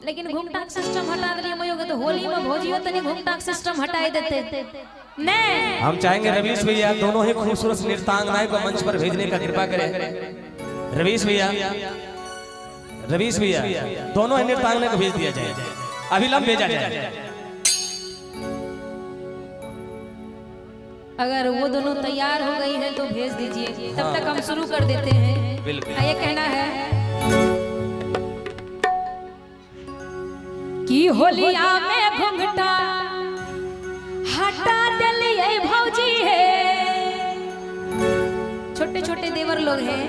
लेकिन घूमटा सिस्टम हटा दिए मयो के तो होली में भोजियो तनी घूमटा सिस्टम हटाई देते ने। हम चाहेंगे रवीश भैया दोनों ही खूबसूरत नृत्यांगनाएं को मंच पर भेजने का कृपा करें। रवीश भैया दोनों ही नृत्यांगनाएं को भेज दिया जाए, अभिलंब भेजा जाए। अगर वो दोनों तैयार हो गई है तो भेज दीजिए, तब तक हम शुरू कर देते हैं। बिल्कुल ये कहना है कि होलिया में घुंघटा हटा दिलिए भौजी है। छोटे छोटे देवर लोग हैं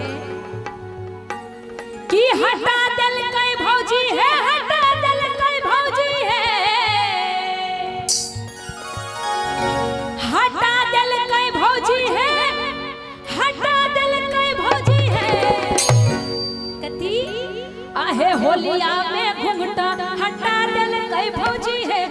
कि हटा दिल कई भौजी है, हटा दिल कई भौजी है, हटा दिल कई भौजी है, हटा दिल कई भौजी है। कथी आहे होलिया में घुंघटा हटा दिल कई भौजी है।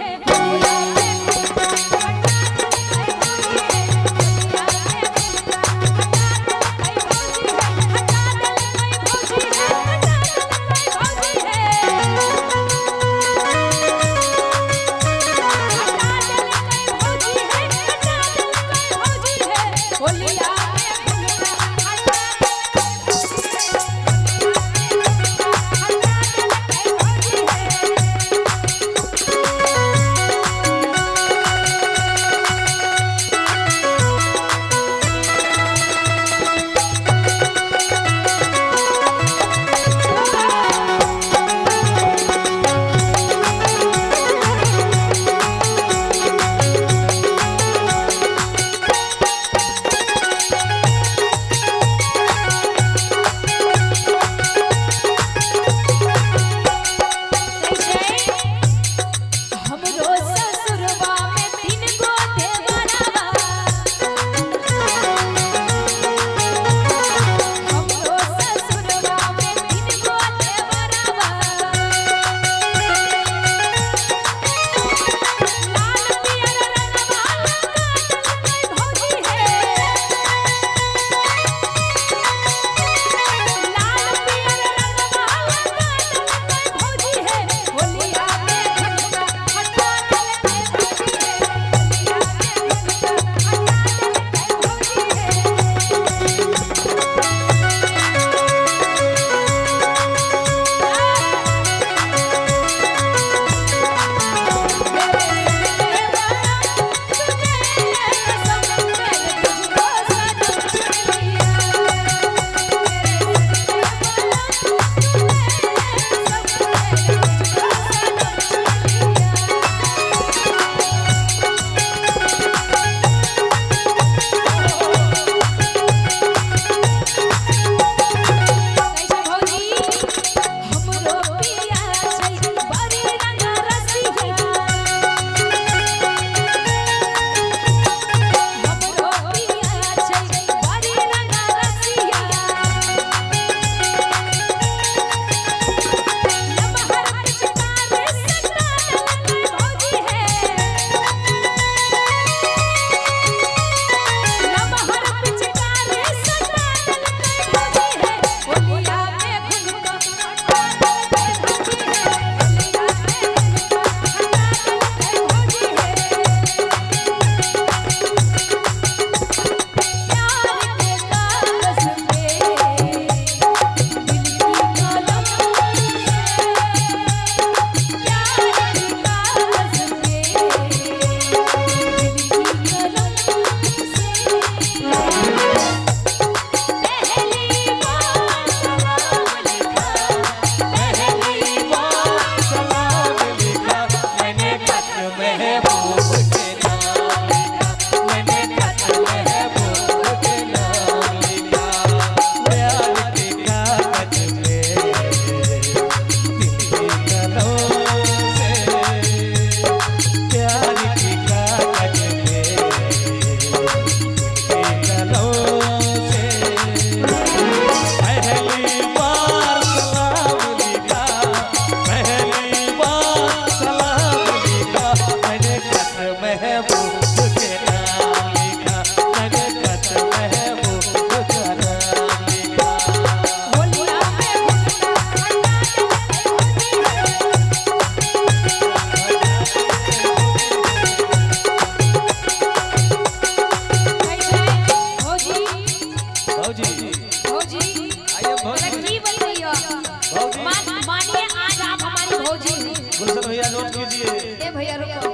गुलशन भैया नोट कीजिए। ए भैया रुको,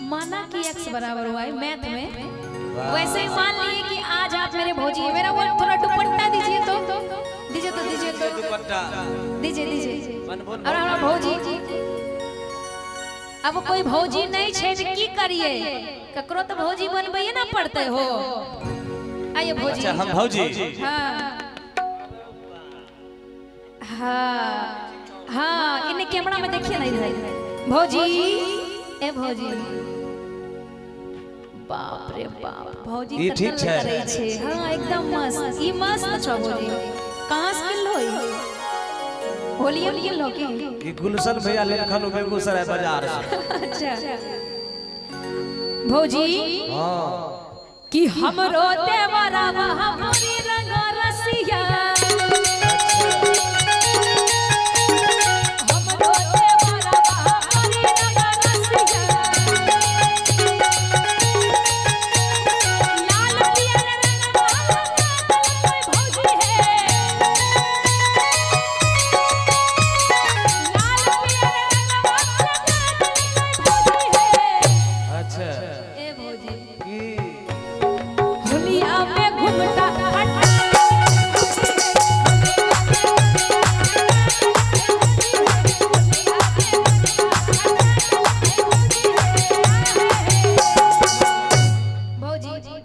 माना कि x बराबर y मैथ में, वैसे ही मान लिए कि आज आप मेरे भौजी हैं। मेरा वो थोड़ा दुपट्टा दीजिए तो, दीजिए तो, दीजिए तो, दुपट्टा दीजिए दीजिए। और हमारा भौजी, अब कोई भौजी नहीं छे तो की करिए, ककरो तो भौजी बनबे ना पड़ते हो। आइए भौजी। अच्छा हम भौजी। हाँ हाँ हाँ, इन्हें कैमरा में देखिए ना इधर। भौजी, ए भौजी, बाप रे बाप, भौजी ये ठीक कतल है। करे छे। हाँ एकदम मस्त, ई मस्त छ भौजी। कहाँ से किन लो ई? होलिया में किन लो की? ये गुलशन भैया लेखन बेगूसराय बाजार से। अच्छा भौजी, हाँ कि हमरो देवरा हमारी रंग रसिया